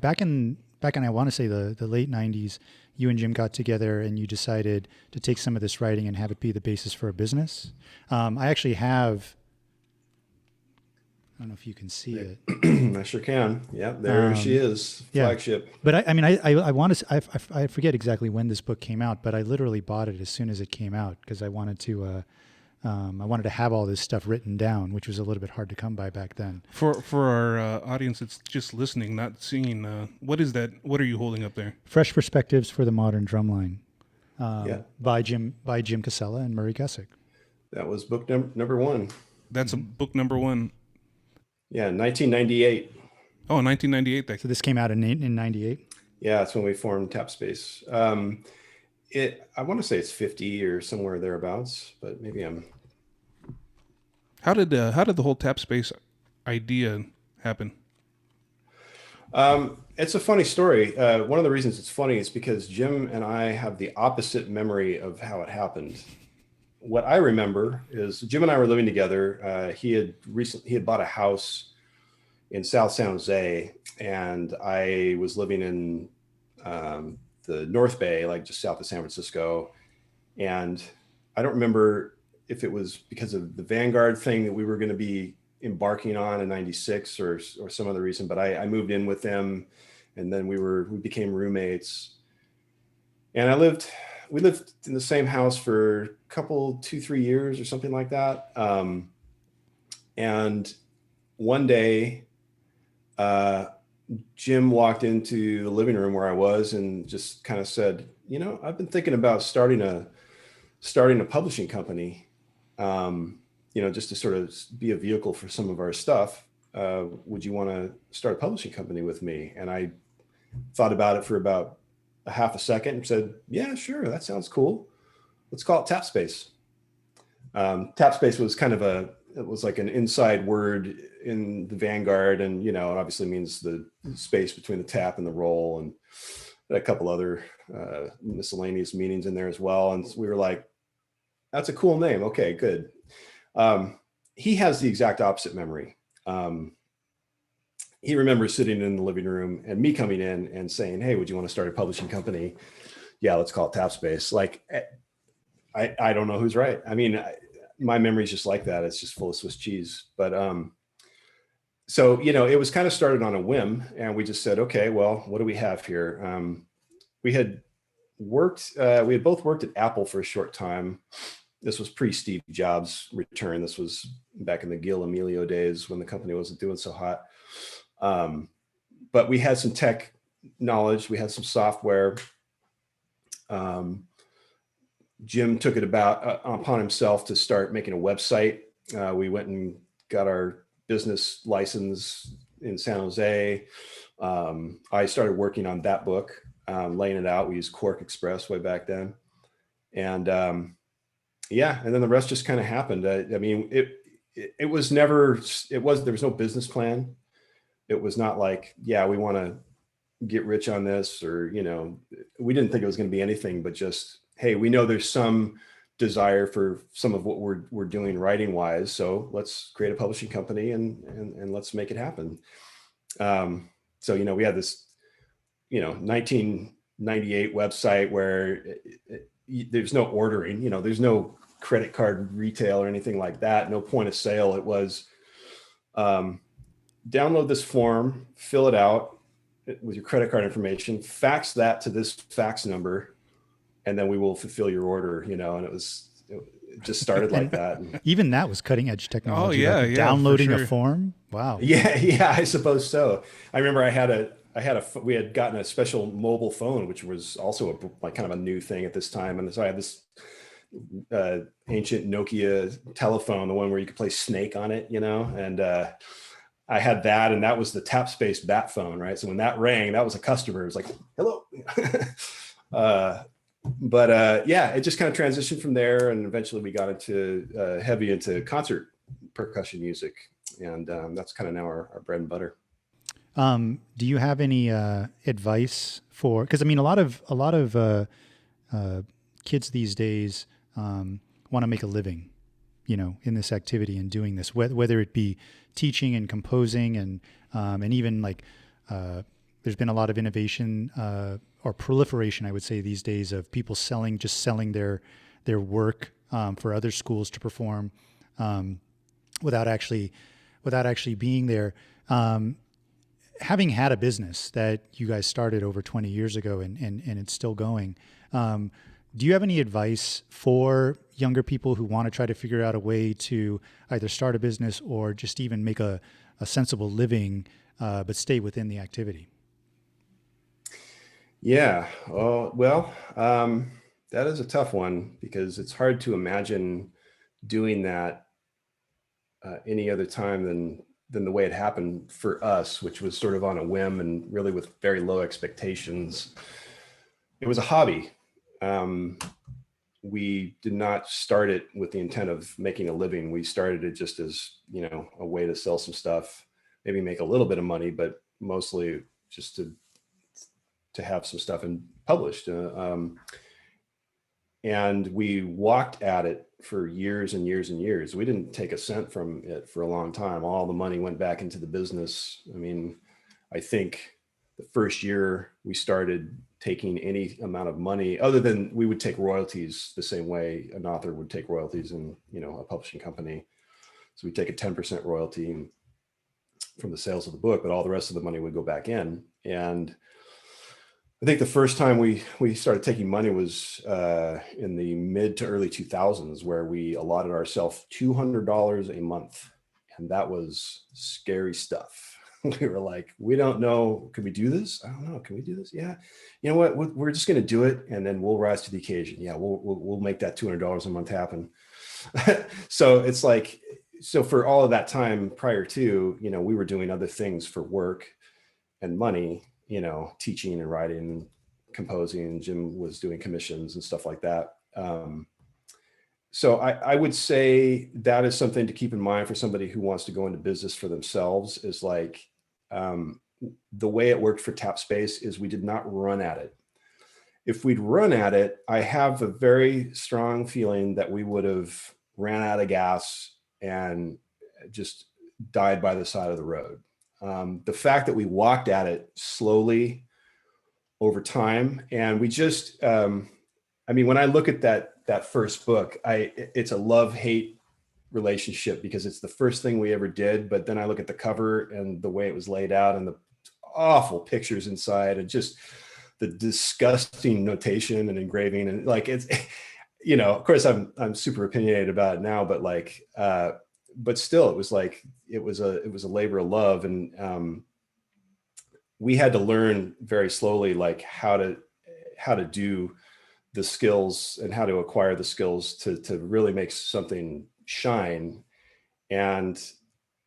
Back in I want to say the late '90s, you and Jim got together and you decided to take some of this writing and have it be the basis for a business. I actually have. I don't know if you can see it. I sure can. Yeah, there she is, Yeah, flagship. but I want to. I forget exactly when this book came out, but I literally bought it as soon as it came out because I wanted to. I wanted to have all this stuff written down, which was a little bit hard to come by back then. For our audience that's just listening, not seeing, what is that? What are you holding up there? Fresh Perspectives for the Modern Drumline, Yeah, by Jim Casella and Murray Gusseck. that was book number one. That's a book number one. Yeah, 1998. Oh, 1998. So this came out in '98. Yeah, that's when we formed Tapspace. I want to say it's 50 or somewhere thereabouts, but maybe I'm. How did the whole Tapspace idea happen? It's a funny story. One of the reasons it's funny is because Jim and I have the opposite memory of how it happened. What I remember is Jim and I were living together. He had bought a house in South San Jose, and I was living in the North Bay, like just south of San Francisco. And I don't remember if it was because of the Vanguard thing that we were going to be embarking on in '96 or some other reason, but I moved in with them, and then we became roommates. And we lived in the same house for a couple, 2-3 years or something like that. And one day, Jim walked into the living room where I was and just kind of said, I've been thinking about starting a publishing company, just to sort of be a vehicle for some of our stuff. Would you want to start a publishing company with me? And I thought about it for about a half a second and said, yeah, sure. That sounds cool. Let's call it Tapspace. Tapspace was it was like an inside word in the Vanguard, and it obviously means the space between the tap and the roll, and a couple other miscellaneous meanings in there as well. And so we were like, that's a cool name. Okay, good. He has the exact opposite memory. He remembers sitting in the living room and me coming in and saying, hey, would you want to start a publishing company? Yeah, let's call it Tapspace. Like, I don't know who's right. I mean, my memory is just like that. It's just full of Swiss cheese. But so, it was kind of started on a whim, and we just said, okay, well, what do we have here? We had both worked at Apple for a short time. This was pre-Steve Jobs' return. This was back in the Gil Amelio days when the company wasn't doing so hot. But we had some tech knowledge. We had some software. Jim took it upon himself to start making a website. We went and got our business license in San Jose. I started working on that book, laying it out. We used Quark Express way back then. And and then the rest just kind of happened. There was no business plan. It was not like, yeah, we want to get rich on this, or, we didn't think it was going to be anything but just, hey, we know there's some desire for some of what we're doing writing wise. So let's create a publishing company and let's make it happen. So, we had this, 1998 website where there's no ordering, there's no credit card retail or anything like that. No point of sale. It was, download this form, fill it out with your credit card information, fax that to this fax number, and then we will fulfill your order, and it just started like that. Even that was cutting edge technology. Oh, yeah, like yeah, downloading for sure. a form. Wow. Yeah, I suppose so. I remember we had gotten a special mobile phone, which was also kind of a new thing at this time. And so I had this ancient Nokia telephone, the one where you could play Snake on it, and I had that, and that was the Tapspace bat phone, right? So when that rang, that was a customer. It was like, hello. It just kind of transitioned from there, and eventually we got into heavy into concert percussion music, and that's kind of now our bread and butter. Do you have any advice for? Because a lot of kids these days want to make a living, in this activity and doing this, whether it be teaching and composing and And even like there's been a lot of innovation or proliferation, I would say, these days of people selling their work for other schools to perform without actually being there. Having had a business that you guys started over 20 years ago and it's still going, do you have any advice for younger people who want to try to figure out a way to either start a business or just even make a sensible living, but stay within the activity? Yeah. Well, that is a tough one because it's hard to imagine doing that any other time than the way it happened for us, which was sort of on a whim and really with very low expectations. It was a hobby. We did not start it with the intent of making a living. We started it just as, a way to sell some stuff, maybe make a little bit of money, but mostly just to have some stuff and published. And we walked at it for years and years and years. We didn't take a cent from it for a long time. All the money went back into the business. I mean, I think the first year we started taking any amount of money, other than we would take royalties the same way an author would take royalties in, a publishing company. So we take a 10% royalty from the sales of the book, but all the rest of the money would go back in. And I think the first time we started taking money was in the mid to early 2000s, where we allotted ourselves $200 a month. And that was scary stuff. We were like, we don't know, can we do this? I don't know, can we do this? Yeah. You know what, we're just going to do it and then we'll rise to the occasion. Yeah, we'll make that $200 a month happen. So it's like, so for all of that time prior to, we were doing other things for work and money, teaching and writing and composing. Jim was doing commissions and stuff like that. So I would say that is something to keep in mind for somebody who wants to go into business for themselves, is like, the way it worked for Tapspace is we did not run at it. If we'd run at it, I have a very strong feeling that we would have ran out of gas and just died by the side of the road. The fact that we walked at it slowly over time, and we just, when I look at that first book, it's a love-hate relationship because it's the first thing we ever did. But then I look at the cover and the way it was laid out and the awful pictures inside and just the disgusting notation and engraving. And like, it's, of course I'm super opinionated about it now, but like, but still it was like, it was a labor of love. And we had to learn very slowly, like how to do the skills and how to acquire the skills to really make something shine. And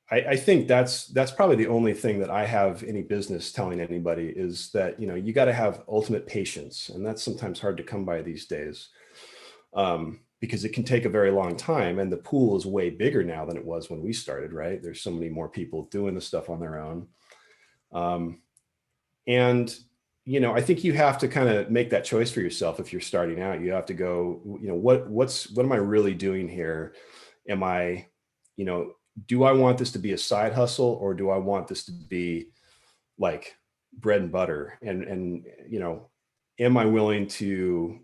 I think that's probably the only thing that I have any business telling anybody, is that, you got to have ultimate patience. And that's sometimes hard to come by these days, because it can take a very long time. And the pool is way bigger now than it was when we started, right? There's so many more people doing the stuff on their own. And I think you have to kind of make that choice for yourself. If you're starting out, you have to go, what am I really doing here? Am I, do I want this to be a side hustle, or do I want this to be like bread and butter? And am I willing to,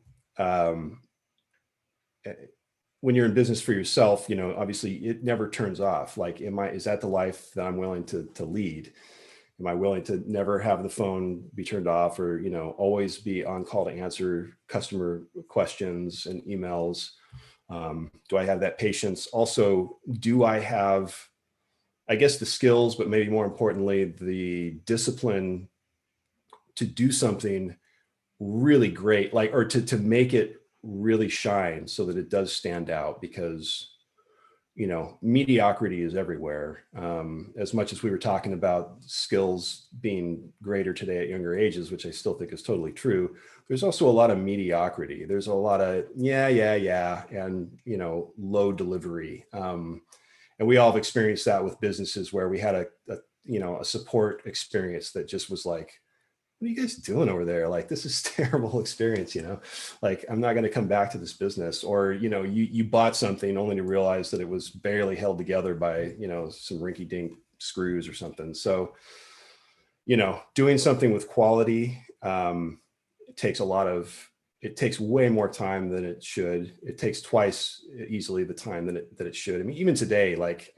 when you're in business for yourself, obviously it never turns off. Like, is that the life that I'm willing to lead? Am I willing to never have the phone be turned off, or, always be on call to answer customer questions and emails? Do I have that patience? Also, do I have, I guess, the skills, but maybe more importantly, the discipline to do something really great, like, or to make it really shine so that it does stand out? Because mediocrity is everywhere. As much as we were talking about skills being greater today at younger ages, which I still think is totally true, there's also a lot of mediocrity. There's a lot of yeah, and low delivery. And we all have experienced that with businesses where we had a support experience that just was like, what are you guys doing over there? Like, this is terrible experience, like, I'm not going to come back to this business. Or, you bought something only to realize that it was barely held together by, some rinky dink, screws or something. So, doing something with quality, it takes way more time than it should. It takes twice easily the time that it should. I mean, even today, like,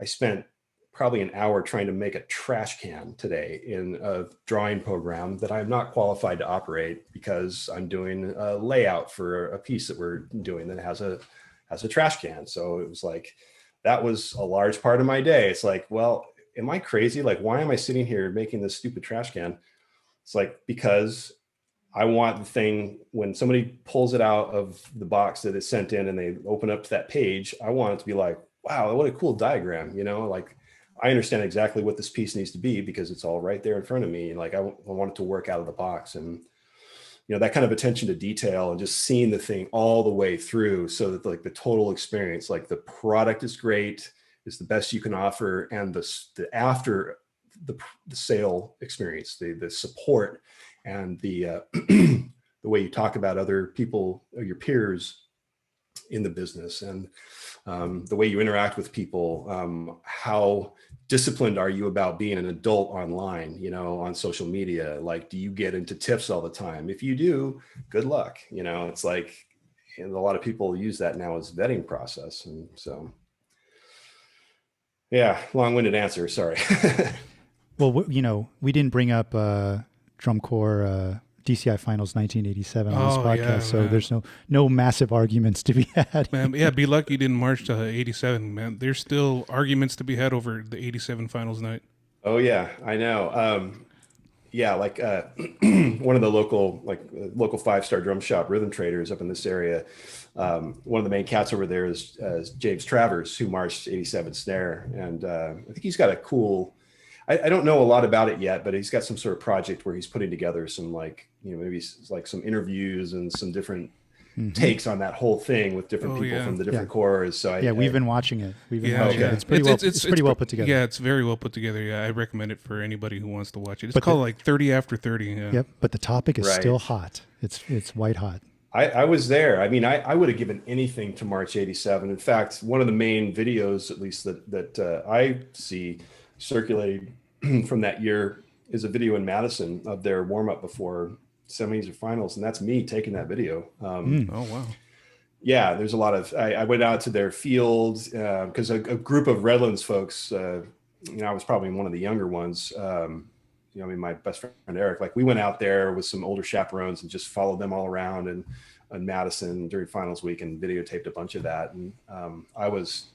I spent probably an hour trying to make a trash can today in a drawing program that I'm not qualified to operate, because I'm doing a layout for a piece that we're doing that has a trash can. So it was like, that was a large part of my day. It's like, well, am I crazy? Like, why am I sitting here making this stupid trash can? It's like, because I want the thing, when somebody pulls it out of the box that is sent in and they open up to that page, I want it to be like, wow, what a cool diagram, like, I understand exactly what this piece needs to be because it's all right there in front of me. Like, I want it to work out of the box, and, that kind of attention to detail and just seeing the thing all the way through, so that like the total experience, like the product is great, is the best you can offer. And the after the sale experience, the support, and the the way you talk about other people, or your peers in the business, and the way you interact with people, how disciplined are you about being an adult online, on social media? Like, do you get into tips all the time? If you do, good luck. It's like, and a lot of people use that now as vetting process. And so, yeah, long-winded answer. Sorry. Well, we didn't bring up Drum Corps DCI Finals 1987 on this podcast, yeah, so there's no massive arguments to be had. Man, yeah, be lucky you didn't march to 87, man. There's still arguments to be had over the 87 finals night. Oh yeah, I know. Yeah, like one of the local 5-star drum shop rhythm traders up in this area. One of the main cats over there is James Travers, who marched 87 snare, and I think he's got a cool. I don't know a lot about it yet, but he's got some sort of project where he's putting together some maybe like some interviews and some different takes on that whole thing with different people from the different corps. So we've been watching it. It's pretty well put together. Yeah, it's very well put together. Yeah, I recommend it for anybody who wants to watch it. It's called like 30 After 30. Yeah. Yep, but the topic is still hot. It's white hot. I was there. I mean, I would have given anything to March 87. In fact, one of the main videos, at least that I see circulating from that year, is a video in Madison of their warm-up before semis or finals, and that's me taking that video. Oh wow. Yeah, there's a lot of. I went out to their field because a group of Redlands folks. I was probably one of the younger ones. My best friend Eric. Like, we went out there with some older chaperones and just followed them all around and Madison during finals week and videotaped a bunch of that. And I was,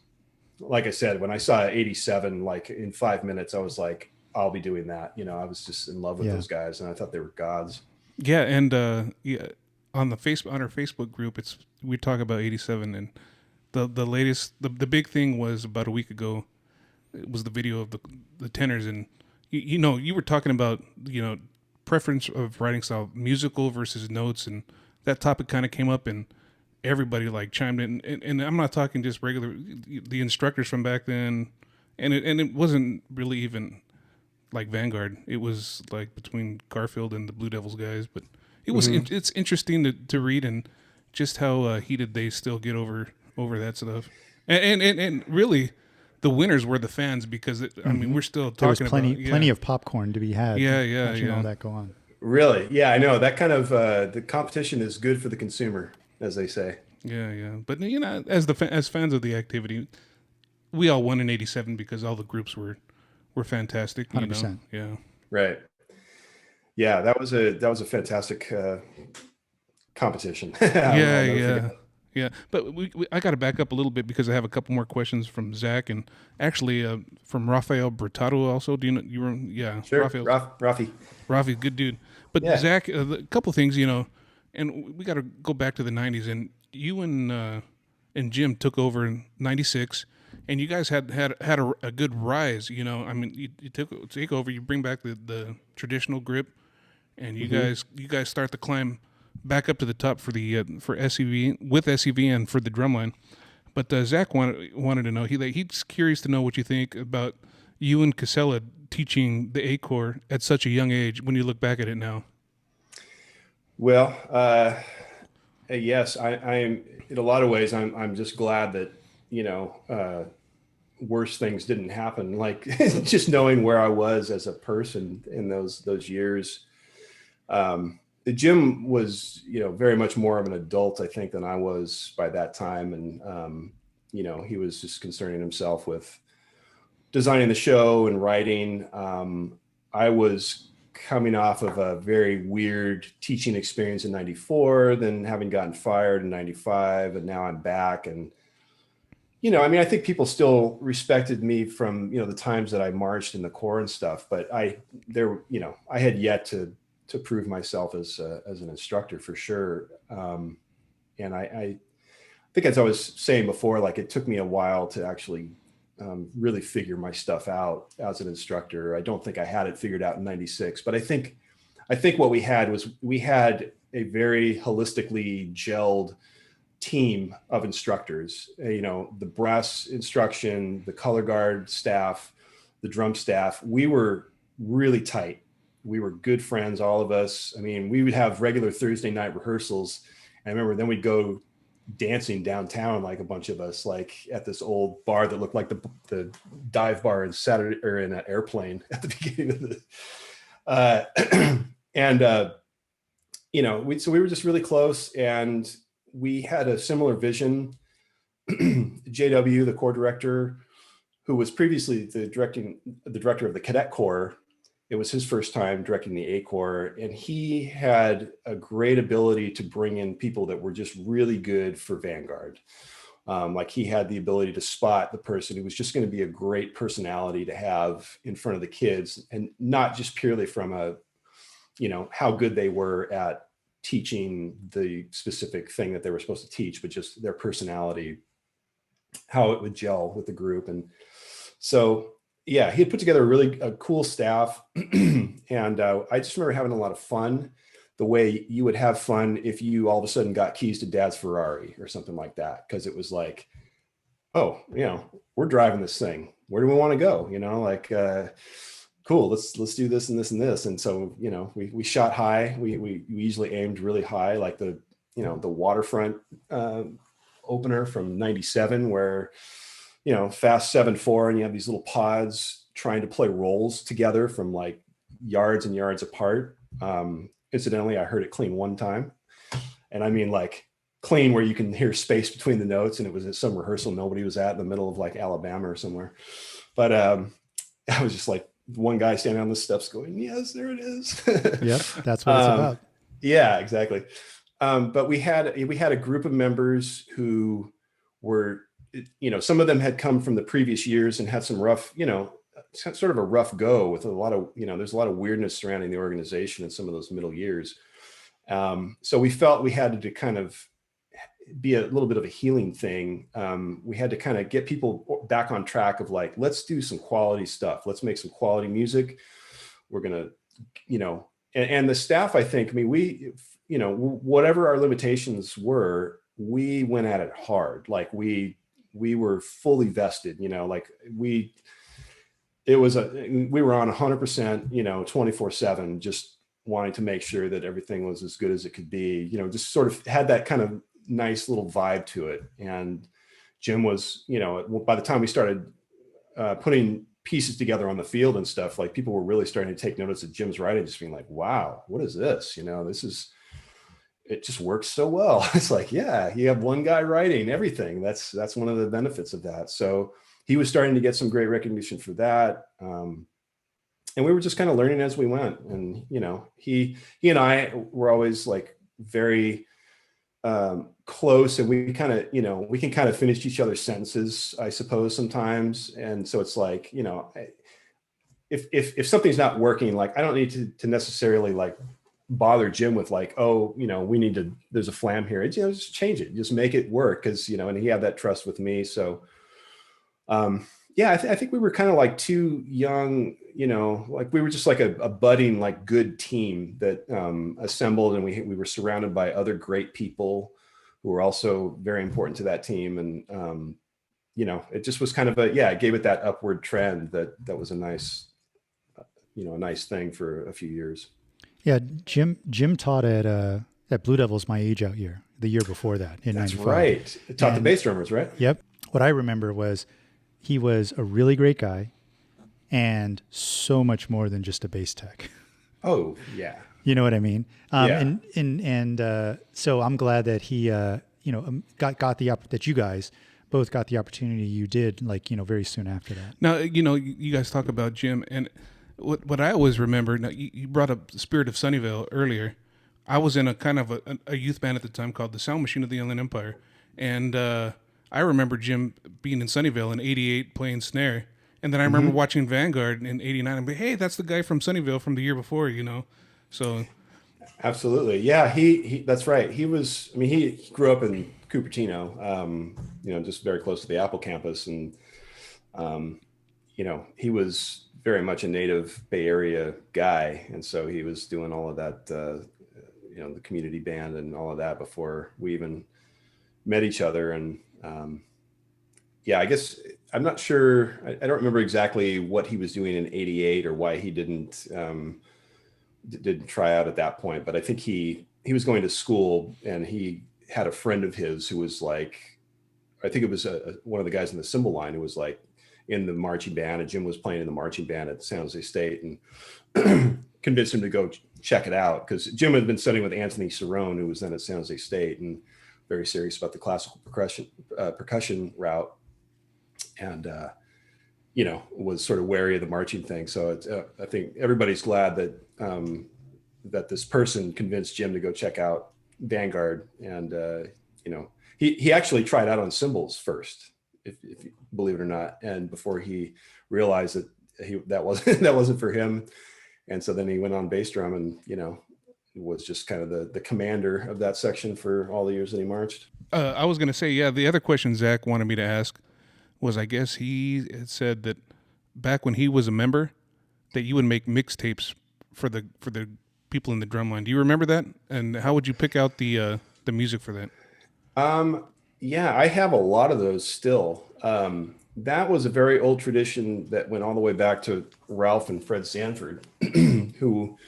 like I said, when I saw 87, like in 5 minutes, I was like, I'll be doing that. I was just in love with those guys, and I thought they were gods. Yeah, and on our Facebook group, we talk about 87, and the latest, the big thing was about a week ago. It was the video of the tenors, and you were talking about preference of writing style, musical versus notes, and that topic kind of came up, and everybody like chimed in, and I'm not talking just regular, the instructors from back then, and it wasn't really even like Vanguard. It was like between Garfield and the Blue Devils guys, but it was it's interesting to read, and just how heated they still get over that stuff, and really the winners were the fans, because I mean, we're still talking plenty of popcorn to be had. Watching all that go on. Really? Yeah, I know that kind of the competition is good for the consumer, as they say. Yeah. But as fans of the activity, we all won in 87 because all the groups were fantastic. 100%. Yeah. Right. Yeah, that was a fantastic competition. Yeah. But I got to back up a little bit because I have a couple more questions from Zach, and actually from Rafael Bertado also. Do you know? Sure. Rafi, good dude. But Zach, a couple things, and we got to go back to the 90s, and you and Jim took over in 96. And you guys had a good rise, I mean, you take over, you bring back the traditional grip, and you guys start to climb back up to the top for SEV with SEV and for the drumline. But Zach wanted to know, he's curious to know what you think about you and Casella teaching the A Corps at such a young age when you look back at it now. Well, yes, I'm in a lot of ways. I'm just glad that worse things didn't happen. Like just knowing where I was as a person in those years. The Jim was, very much more of an adult, I think, than I was by that time. And, he was just concerning himself with designing the show and writing. I was coming off of a very weird teaching experience in 94, then having gotten fired in 95, and now I'm back. And, I think people still respected me from, the times that I marched in the Corps and stuff, but I had yet to prove myself as an instructor for sure. And I think, as I was saying before, like it took me a while to actually really figure my stuff out as an instructor. I don't think I had it figured out in 96, but I think what we had a very holistically gelled team of instructors, the brass instruction, the color guard staff, the drum staff. We were really tight. We were good friends, all of us. I mean, we would have regular Thursday night rehearsals. And I remember then we'd go dancing downtown, like a bunch of us, like at this old bar that looked like the dive bar in Saturday or in an Airplane at the beginning of the, so we were just really close, and we had a similar vision. JW, the Corps director, who was previously the director of the Cadet Corps, it was his first time directing the A Corps, and he had a great ability to bring in people that were just really good for Vanguard. Like he had the ability to spot the person who was just going to be a great personality to have in front of the kids, and not just purely from how good they were at teaching the specific thing that they were supposed to teach, but just their personality, how it would gel with the group. And so, yeah, he had put together a cool staff. And I just remember having a lot of fun, the way you would have fun if you all of a sudden got keys to Dad's Ferrari or something like that. Cause it was like, oh, we're driving this thing. Where do we want to go? Cool, let's do this and this and this. And so, we shot high. We usually aimed really high, like the Waterfront opener from 97, where, fast 7-4, and you have these little pods trying to play rolls together from like yards and yards apart. Incidentally, I heard it clean one time. And I mean like clean where you can hear space between the notes, and it was at some rehearsal nobody was at in the middle of like Alabama or somewhere. But I was just like one guy standing on the steps going, yes, there it is. Yep, that's what it's about. Yeah, exactly. But we had a group of members who were, some of them had come from the previous years and had some rough, sort of a rough go with a lot of, there's a lot of weirdness surrounding the organization in some of those middle years. So we felt we had to kind of be a little bit of a healing thing. We had to kind of get people back on track of like, let's do some quality stuff. Let's make some quality music. We're going to, and the staff, I think, we, whatever our limitations were, we went at it hard. Like we were fully vested, we were on 100%, 24/7, just wanting to make sure that everything was as good as it could be, just sort of had that kind of nice little vibe to it. And Jim was, by the time we started putting pieces together on the field and stuff, like people were really starting to take notice of Jim's writing, just being like, wow, what is this? It just works so well. It's like, yeah, you have one guy writing everything. That's one of the benefits of that. So he was starting to get some great recognition for that. And we were just kind of learning as we went. And, he and I were always like very close, and we kind of, we can kind of finish each other's sentences, I suppose, sometimes. And so it's like, if something's not working, like I don't need to necessarily like bother Jim with like, oh, there's a flam here. It's, just change it, just make it work. Cause, and he had that trust with me. So, yeah, I think we were kind of like too young, like we were just like a budding, like good team that assembled, and we were surrounded by other great people who were also very important to that team. And, it just was kind of it gave it that upward trend that was a nice, a nice thing for a few years. Yeah, Jim taught at Blue Devils my age out year, the year before that in 95. That's right. It taught the bass drummers, right? Yep. What I remember was, he was a really great guy and so much more than just a bass tech. Oh yeah. You know what I mean? Yeah. So I'm glad that he, got that you guys both got the opportunity you did, like, very soon after that. Now, you guys talk about Jim, and what I always remember, now you brought up the Spirit of Sunnyvale earlier. I was in a kind of a youth band at the time called the Sound Machine of the Inland Empire. And I remember Jim being in Sunnyvale in '88 playing snare. And then I remember watching Vanguard in '89 and be, hey, that's the guy from Sunnyvale from the year before, So Absolutely. Yeah, he that's right. He grew up in Cupertino, just very close to the Apple campus. And, he was very much a native Bay Area guy. And so he was doing all of that, the community band and all of that before we even met each other. And, I guess I'm not sure. I don't remember exactly what he was doing in '88 or why he didn't try out at that point, but I think he was going to school, and he had a friend of his who was like, I think it was one of the guys in the cymbal line who was like in the marching band, and Jim was playing in the marching band at San Jose State, and convinced him to go check it out, because Jim had been studying with Anthony Cerrone, who was then at San Jose State and very serious about the classical percussion route, and was sort of wary of the marching thing. So I think everybody's glad that that this person convinced Jim to go check out Vanguard. And, he actually tried out on cymbals first, if you believe it or not. And before he realized that that wasn't for him. And so then he went on bass drum and, was just kind of the commander of that section for all the years that he marched. I was going to say, yeah, the other question Zach wanted me to ask was, I guess he had said that back when he was a member, that you would make mixtapes for the people in the drumline. Do you remember that? And how would you pick out the music for that? Yeah, I have a lot of those still. That was a very old tradition that went all the way back to Ralph and Fred Sanford, who,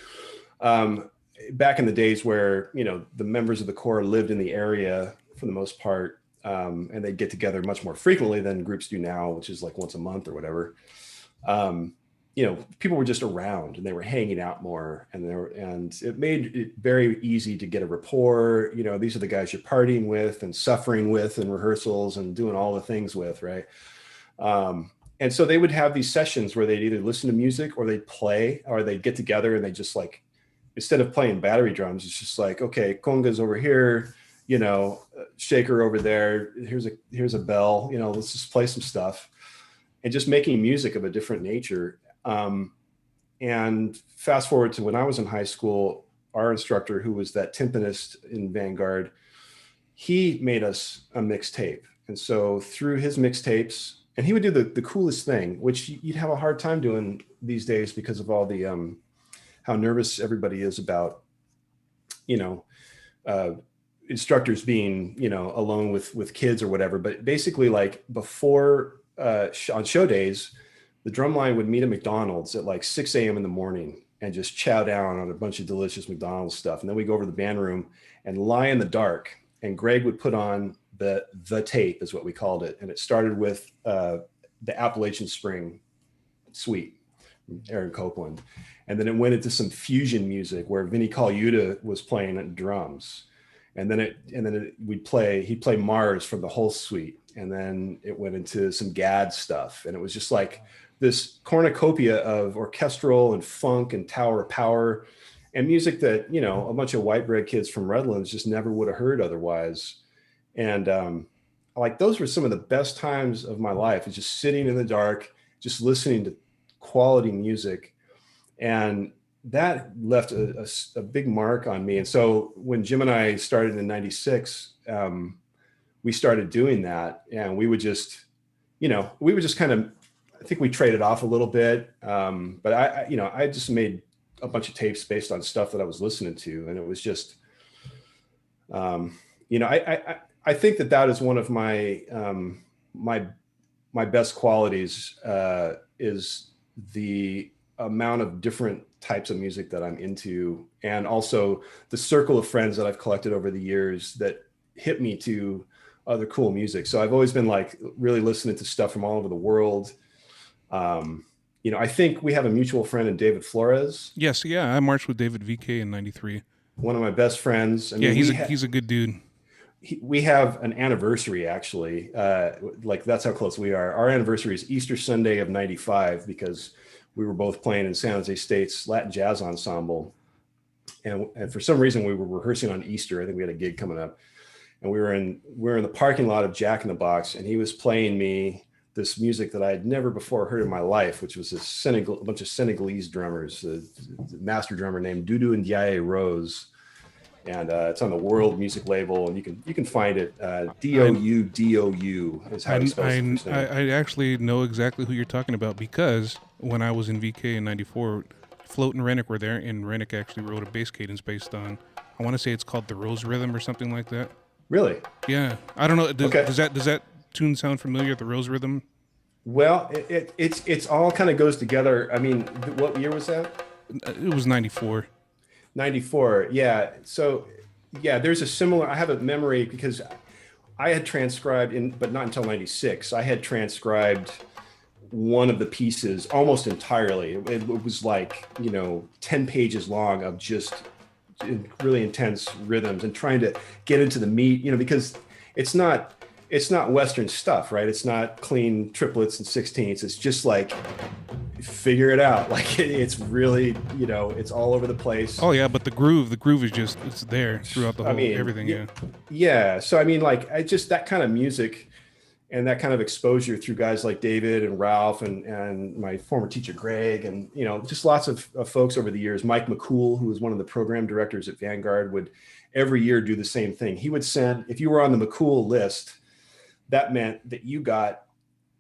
back in the days where, the members of the Corps lived in the area for the most part, and they'd get together much more frequently than groups do now, which is like once a month or whatever. People were just around and they were hanging out more, and it made it very easy to get a rapport. These are the guys you're partying with and suffering with in rehearsals and doing all the things with, right? And so they would have these sessions where they'd either listen to music or they'd play, or they'd get together and they just like, instead of playing battery drums, it's just like, okay, congas over here, shaker over there. Here's a bell, let's just play some stuff, and just making music of a different nature. And fast forward to when I was in high school, our instructor, who was that timpanist in Vanguard, he made us a mixtape. And so through his mixtapes, and he would do the coolest thing, which you'd have a hard time doing these days because of all the, how nervous everybody is about, instructors being, alone with kids or whatever. But basically, like before, on show days, the drumline would meet at McDonald's at like 6 a.m. in the morning and just chow down on a bunch of delicious McDonald's stuff. And then we go over to the band room and lie in the dark. And Greg would put on the tape, is what we called it. And it started with the Appalachian Spring Suite, Aaron Copland. And then it went into some fusion music where Vinnie Colaiuta was playing at drums. And then he'd play Mars from the whole suite. And then it went into some Gadd stuff. And it was just like this cornucopia of orchestral and funk and Tower of Power and music that, a bunch of white bread kids from Redlands just never would have heard otherwise. And like those were some of the best times of my life, is just sitting in the dark, just listening to quality music. And that left a big mark on me. And so when Jim and I started in '96, we started doing that, and we would just kind of, I think we traded off a little bit. But I just made a bunch of tapes based on stuff that I was listening to. And it was just, I think that is one of my, my best qualities, is the amount of different types of music that I'm into, and also the circle of friends that I've collected over the years that hit me to other cool music. So I've always been like really listening to stuff from all over the world. You know, I think we have a mutual friend in David Flores. Yes, yeah, I marched with David VK in '93. One of my best friends. I Yeah, mean, he's a good dude. we have an anniversary actually. Like that's how close we are. Our anniversary is Easter Sunday of '95 because we were both playing in San Jose State's Latin Jazz Ensemble. And for some reason we were rehearsing on Easter. I think we had a gig coming up, and we were in the parking lot of Jack in the Box, and he was playing me this music that I had never before heard in my life, which was a bunch of Senegalese drummers, the master drummer named Doudou Ndiaye Rose, and it's on the World Music label, and you can find it. Doudou is how he spells it. I actually know exactly who you're talking about because when I was in VK in '94, Float and Rennick were there, and Rennick actually wrote a bass cadence based on, I want to say it's called the Rose Rhythm or something like that. Really? Yeah, I don't know. Okay. Does that tune sound familiar? The Rose Rhythm. Well, it's all kind of goes together. I mean, what year was that? It was '94. 94. Yeah. So yeah, there's a similar, I have a memory because I had transcribed but not until 96. I had transcribed one of the pieces almost entirely. It was like, 10 pages long of just really intense rhythms and trying to get into the meat, because it's not Western stuff, right? It's not clean triplets and sixteenths. It's just like, figure it out. Like it's really, it's all over the place. Oh yeah, but the groove is just, it's there throughout the whole everything. Yeah. Yeah. So I mean, like I just, that kind of music and that kind of exposure through guys like David and Ralph and my former teacher Greg and just lots of folks over the years. Mike McCool, who was one of the program directors at Vanguard, would every year do the same thing. He would send, if you were on the McCool list, that meant that you got,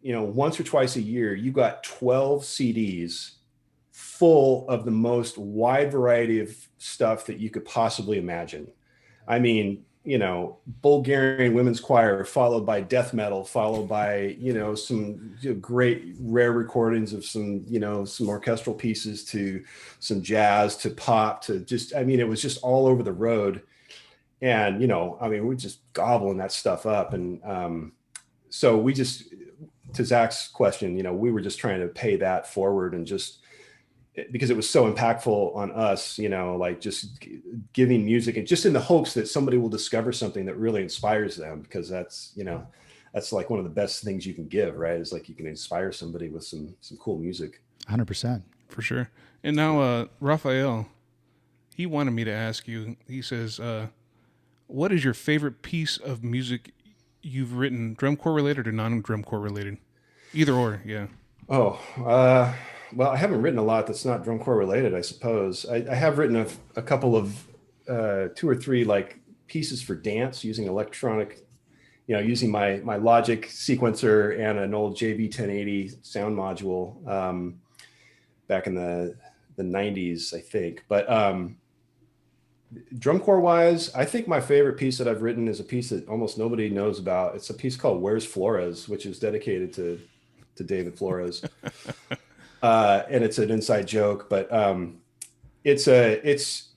once or twice a year, you got 12 CDs full of the most wide variety of stuff that you could possibly imagine. I mean, Bulgarian women's choir, followed by death metal, followed by, some great rare recordings of some orchestral pieces, to some jazz, to pop, to just, I mean, it was just all over the road. And, we're just gobbling that stuff up. And so we just, to Zach's question, we were just trying to pay that forward, and just because it was so impactful on us, like just giving music, and just in the hopes that somebody will discover something that really inspires them, because that's like one of the best things you can give, right? Is like you can inspire somebody with some cool music. 100%. For sure. And now, Raphael, he wanted me to ask you, he says, what is your favorite piece of music you've written, drum corps related or non-drum corps related? Either or, yeah. Oh, well, I haven't written a lot that's not drum corps related, I suppose. I have written a couple of 2 or 3 like pieces for dance using electronic, using my Logic sequencer and an old JV1080 sound module back in the 90s, I think. But drum corps wise, I think my favorite piece that I've written is a piece that almost nobody knows about. It's a piece called Where's Flores, which is dedicated to David Flores. And it's an inside joke, but I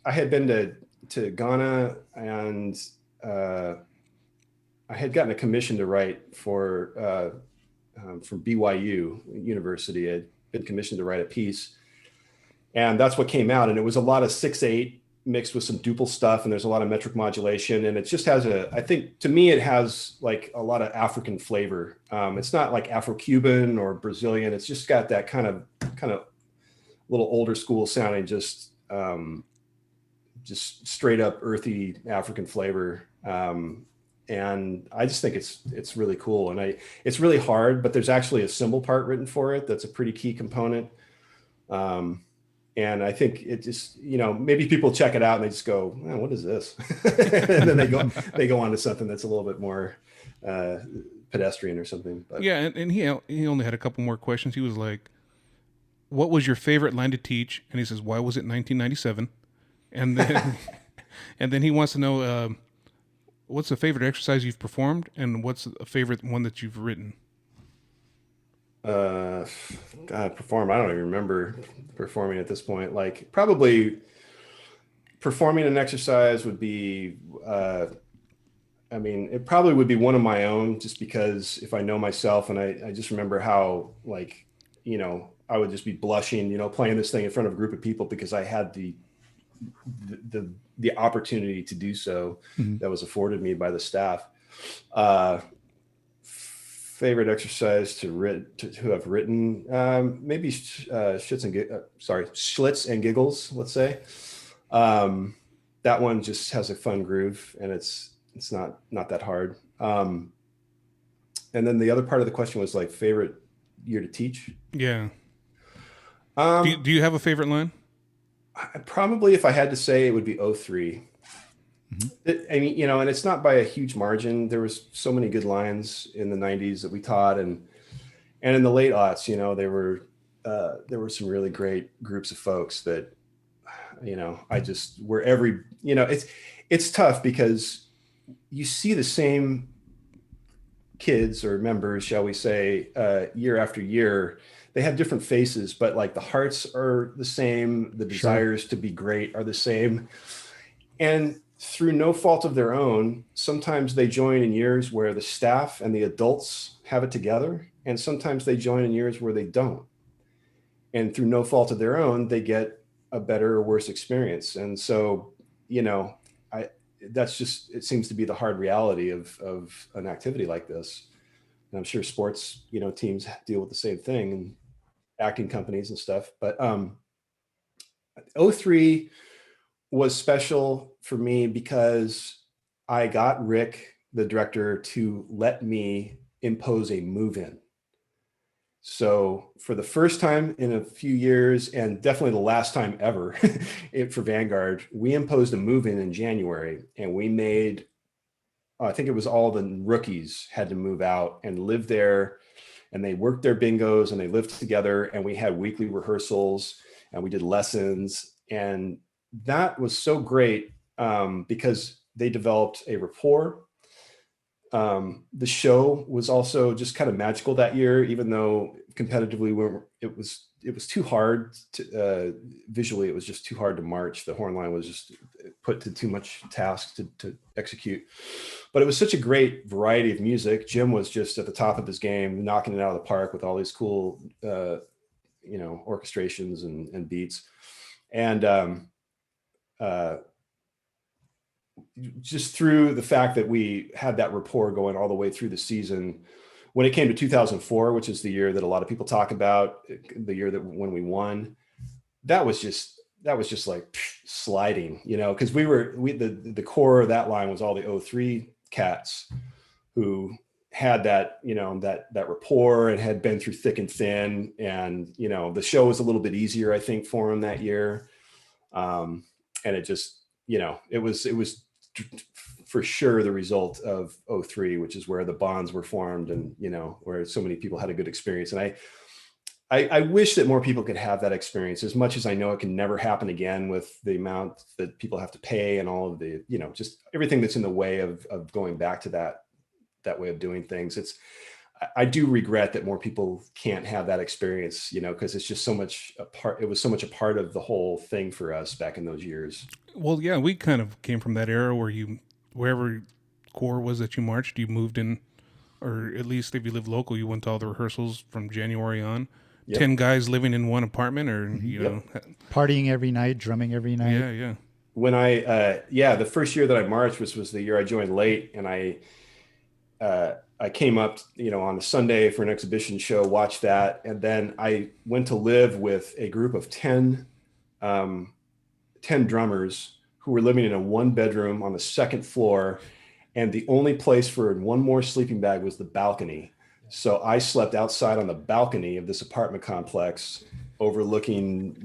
had been to Ghana, and I had gotten a commission to write for from BYU University. I'd been commissioned to write a piece, and that's what came out. And it was a lot of 6/8 mixed with some duple stuff, and there's a lot of metric modulation, and it just has I think to me it has like a lot of African flavor. It's not like Afro-Cuban or Brazilian. It's just got that kind of little older school sounding, just straight up earthy African flavor. And I just think it's really cool, and it's really hard, but there's actually a cymbal part written for it that's a pretty key component. And I think it just, maybe people check it out and they just go, man, what is this? And then they go on to something that's a little bit more pedestrian or something. But. Yeah, and he only had a couple more questions. He was like, what was your favorite line to teach? And he says, why was it 1997? And then and then he wants to know, what's the favorite exercise you've performed, and what's a favorite one that you've written? Perform. I don't even remember performing at this point. Like probably performing an exercise would be I mean, it probably would be one of my own, just because if I know myself, and I just remember how, like, I would just be blushing, playing this thing in front of a group of people because I had the opportunity to do so that was afforded me by the staff. Favorite exercise to have written, maybe Schlitz and Giggles, let's say. That one just has a fun groove, and it's not that hard. And then the other part of the question was like favorite year to teach. Yeah. Do you have a favorite line? Probably, if I had to say, it would be 03. I mean, and it's not by a huge margin. There was so many good lines in the 90s that we taught, and in the late aughts, there were some really great groups of folks that, I just were it's tough because you see the same kids or members, shall we say, year after year. They have different faces, but like the hearts are the same. The desires to be great are the same. And through no fault of their own, sometimes they join in years where the staff and the adults have it together. And sometimes they join in years where they don't. And through no fault of their own, they get a better or worse experience. And so, it seems to be the hard reality of an activity like this. And I'm sure sports, teams deal with the same thing, and acting companies and stuff. But 03 was special for me because I got Rick, the director, to let me impose a move-in. So for the first time in a few years, and definitely the last time ever for Vanguard, we imposed a move-in in January, and we made, I think it was all the rookies had to move out and live there, and they worked their bingos and they lived together, and we had weekly rehearsals and we did lessons. And that was so great because they developed a rapport. The show was also just kind of magical that year, even though competitively it was too hard to visually. It was just too hard to march. The horn line was just put to too much task to execute. But it was such a great variety of music. Jim was just at the top of his game, knocking it out of the park with all these cool, orchestrations and beats. And just through the fact that we had that rapport going all the way through the season, when it came to 2004, which is the year that a lot of people talk about, the year that when we won, that was just like sliding, because the core of that line was all the 03 cats who had that, that rapport and had been through thick and thin. And, the show was a little bit easier, I think, for them that year. And it just, it was for sure the result of 03, which is where the bonds were formed and, where so many people had a good experience. And I wish that more people could have that experience, as much as I know it can never happen again with the amount that people have to pay and all of the, just everything that's in the way of going back to that way of doing things. I do regret that more people can't have that experience, because it's just so much it was so much a part of the whole thing for us back in those years. Well, yeah, we kind of came from that era where wherever core was that you marched, you moved in, or at least if you lived local, you went to all the rehearsals from January on. Yep. 10 guys living in one apartment, or, partying every night, drumming every night. Yeah. Yeah. When the first year that I marched, which was the year I joined late, and I came up, on a Sunday for an exhibition show, watched that. And then I went to live with a group of 10 drummers who were living in a 1-bedroom on the second floor. And the only place for one more sleeping bag was the balcony. So I slept outside on the balcony of this apartment complex overlooking,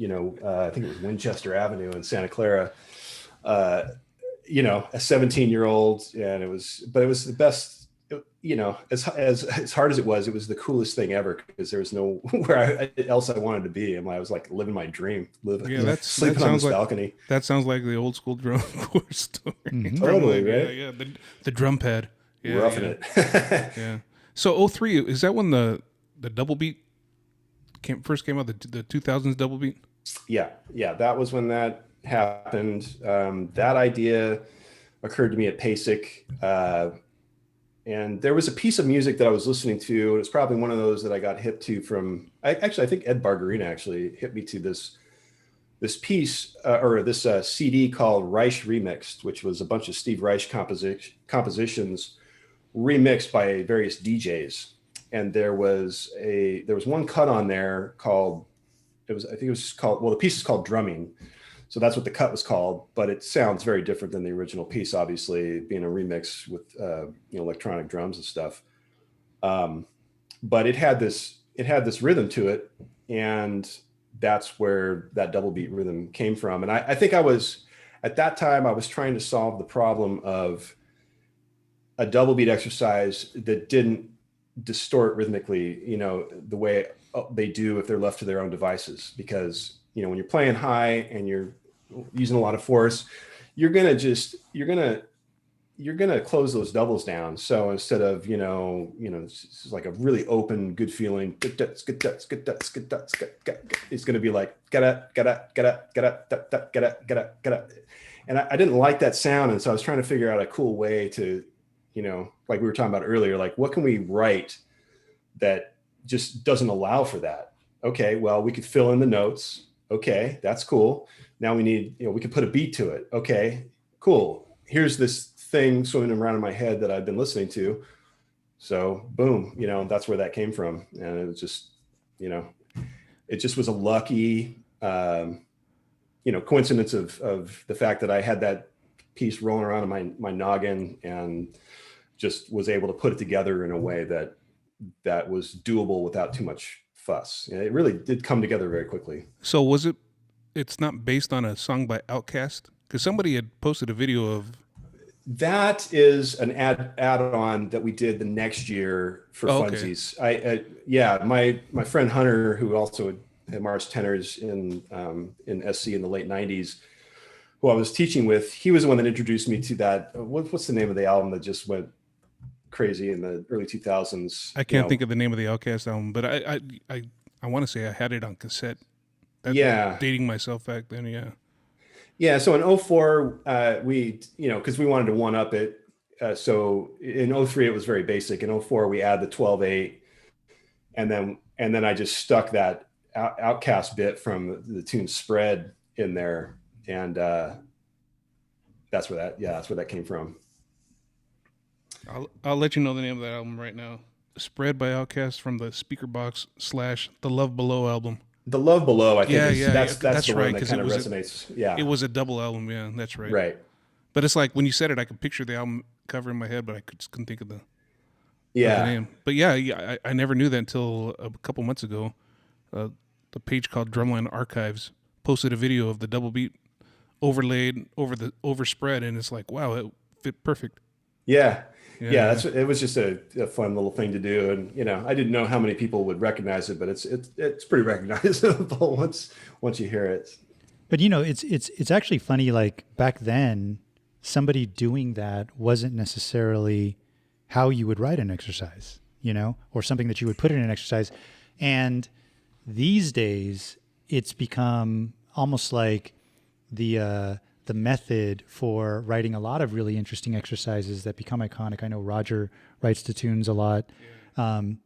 I think it was Winchester Avenue in Santa Clara, a 17-year-old. And it was the best. As hard as it was the coolest thing ever, because there was nowhere else I wanted to be. And I was like living my dream, sleeping on this balcony. That sounds like the old school drum corps story. Mm-hmm. Totally, right? Yeah. The drum pad. Yeah, roughing it. Yeah. So 03, is that when the Doublebeat first came out, the 2000s Doublebeat? Yeah. That was when that happened. That idea, occurred to me at PASIC. And there was a piece of music that I was listening to, and it's probably one of those that I got hip to from, I think Ed Bargarina actually hit me to this piece or this CD called Reich Remixed, which was a bunch of Steve Reich compositions remixed by various DJs. And there was one cut on there called, the piece is called Drumming. So that's what the cut was called, but it sounds very different than the original piece, obviously being a remix with electronic drums and stuff. But it had this rhythm to it, and that's where that double beat rhythm came from. And I think at that time I was trying to solve the problem of a double beat exercise that didn't distort rhythmically, the way they do if they're left to their own devices. Because, when you're playing high and you're using a lot of force, you're going to close those doubles down. So instead of, it's like a really open, good feeling, it's going to be like, and I didn't like that sound. And so I was trying to figure out a cool way to, like we were talking about earlier, like what can we write that just doesn't allow for that? Okay, well, we could fill in the notes. Okay, that's cool. Now we need, we could put a beat to it. Okay, cool. Here's this thing swimming around in my head that I've been listening to. So boom, that's where that came from. And it was just, it just was a lucky, coincidence of the fact that I had that piece rolling around in my noggin and just was able to put it together in a way that was doable without too much fuss. It really did come together very quickly. So it's not based on a song by Outkast? Because somebody had posted a video of... That is an add-on that we did the next year for funsies. My friend Hunter, who also had marched tenors in SC in the late 90s, who I was teaching with, he was the one that introduced me to that. What's the name of the album that just went crazy in the early 2000s? I can't think of the name of the Outkast album, but I want to say I had it on cassette. That's dating myself back then. Yeah. So in 2004, we, because we wanted to one up it. So in 2003, it was very basic. In 2004, we add the 12/8, and then I just stuck that Outkast bit from the tune Spread in there. And that's where that came from. I'll let you know the name of that album right now. Spread by Outkast from the Speaker Box / the Love Below album. The Love Below, I think, that's the right, one that kind of resonates. It was a double album. Yeah, that's right. Right. But it's like when you said it, I could picture the album cover in my head, but I just couldn't think of the name. But I never knew that until a couple months ago. The page called Drumline Archives posted a video of the double beat overlaid over the overspread, and it's like, wow, it fit perfect. Yeah. It was just a fun little thing to do, and I didn't know how many people would recognize it, but it's pretty recognizable once you hear it. But it's actually funny. Like back then, somebody doing that wasn't necessarily how you would write an exercise, or something that you would put in an exercise. And these days, it's become almost like the method for writing a lot of really interesting exercises that become iconic. I know Roger writes to tunes a lot, and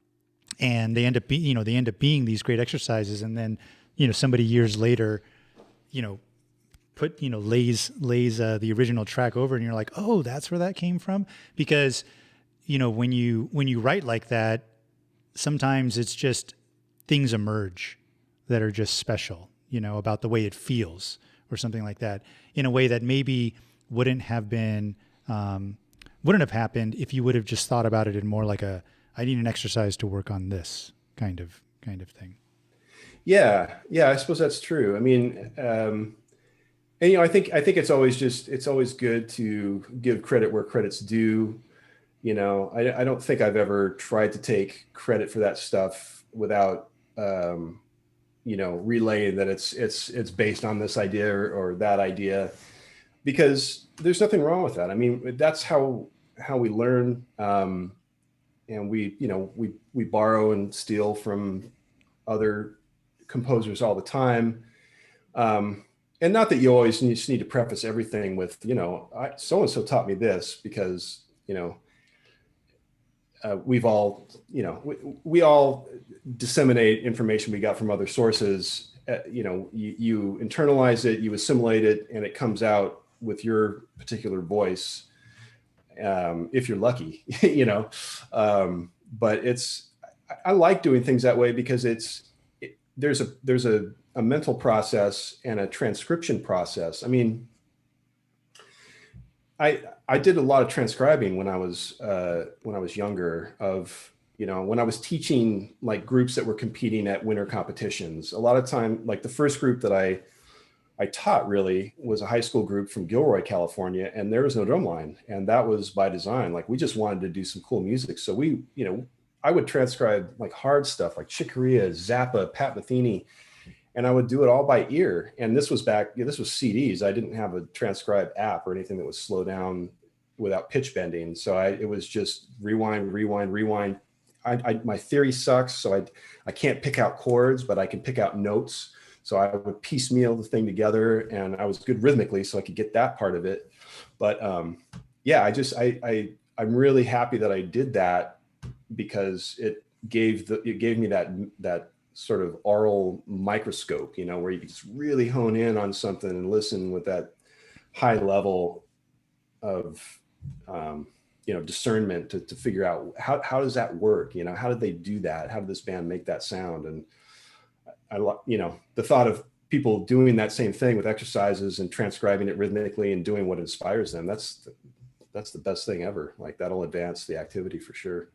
they end up being these great exercises. And then, somebody years later, lays the original track over, and you're like, oh, that's where that came from. Because, when you write like that, sometimes it's just things emerge that are just special, about the way it feels or something like that, in a way that maybe wouldn't have happened if you would have just thought about it in more like I need an exercise to work on this kind of thing. Yeah, I suppose that's true. I mean, and I think it's always good to give credit where credit's due. I don't think I've ever tried to take credit for that stuff without relaying that it's based on this idea or that idea, because there's nothing wrong with that. I mean, that's how we learn, and we borrow and steal from other composers all the time. and not that you always just need to preface everything with, you know, so-and-so taught me this, because, you know, we've all, you know, we all disseminate information we got from other sources. You know, you internalize it, you assimilate it, and it comes out with your particular voice, if you're lucky, you know. But I like doing things that way because there's a mental process and a transcription process. I mean, I did a lot of transcribing when I was younger, of, you know, when I was teaching like groups that were competing at winter competitions. A lot of time, like the first group that I taught really was a high school group from Gilroy, California, and there was no drum line. And that was by design. Like, we just wanted to do some cool music. So we, you know, I would transcribe like hard stuff like Chick Corea, Zappa, Pat Metheny, and I would do it all by ear. And this was this was CDs. I didn't have a transcribe app or anything that would slow down without pitch bending. So it was just rewind, rewind, rewind. My theory sucks, so I can't pick out chords, but I can pick out notes. So I would piecemeal the thing together, and I was good rhythmically, so I could get that part of it. But yeah, I'm really happy that I did that, because it gave me that sort of aural microscope, you know, where you can just really hone in on something and listen with that high level of you know, discernment to figure out how does that work, you know, how did they do that, how did this band make that sound. And you know, the thought of people doing that same thing with exercises and transcribing it rhythmically and doing what inspires them, that's the best thing ever. Like, that'll advance the activity for sure.